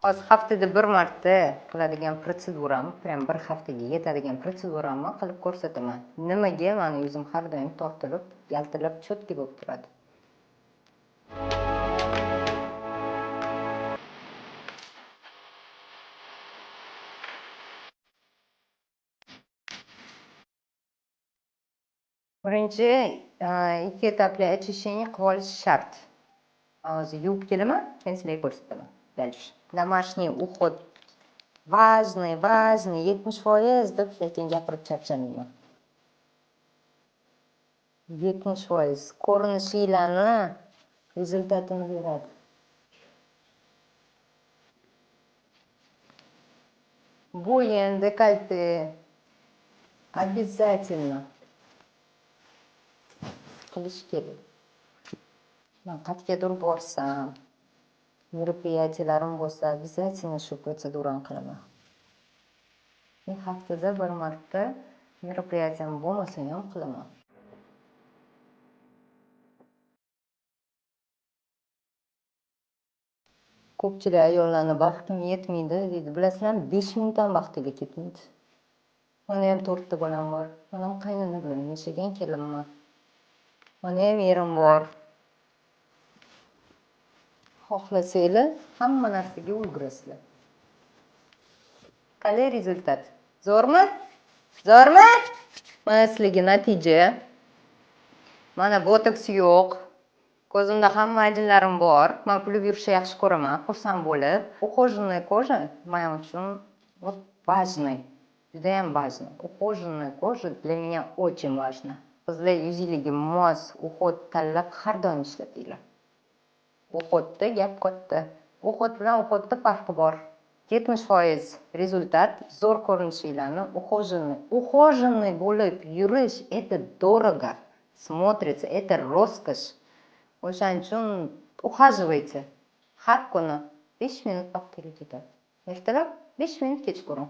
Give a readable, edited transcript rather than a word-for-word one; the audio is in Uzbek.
Hozir haftada bir marta qiladigan protseduramni, prям bir haftaga yetadigan protseduramni qilib ko'rsataman. Nimaga mani yuzim har doim tortilib, yaltirab, cho'tka bo'lib turadi. Birinchi ikki etapli очищение qilib olish shart. Hozir yuvib kelaman, keyin sizlarga ko'rsataman. Дальше. Домашний уход важный, 70% deb lekin gapirib charchamayman. 70% ko'rinishinglarni rezultatini beradi. Bo'yin, dekolte обязательно qilish kerak. Men qayergadir borsam, meropриятияларim bo'lsa, обязательно shu protsedurani qilaman. Men haftada bir marta meropриятиям bo'lmasa ham qilaman. Ko'pchilik ayollarni vaqtim yetmaydi deydi. Bilasizlarmi, 5 minut ham vaqtiga ketmaydi. Mana ham 4 ta bolam bor. Mana ham qaynona bilan yashagan kelinman. Mana ham erim bor. Xohlasanglar, hamma narsaga ulgurasizlar. Qanday rezultat? Zo'rmi? Zo'rmi? Mana sizlarga natija. Mana botoks yo'q. Ko'zimda hamma ajinlarim bor. Men kulib yurishni yaxshi ko'raman, xursand bo'lib. Ухоженная кожа моим uchun вот важный. Juda ham важный. Ухоженная кожа для меня очень важна. Qizlar yuzingizga mos уход tanlab har doim ishlatinglar. Uhodda gap katta. Uhod bilan uhodda farqi bor. 70% rezultat zo'r ko'rinishinglarni ухоженный bo'lib yurish это дорого. Смотрится, это роскошь. O'shaning uchun ухаживайте. Har kuni 5 minut vaqtingiz ketadi. Ertalab 5 minut kechqurun.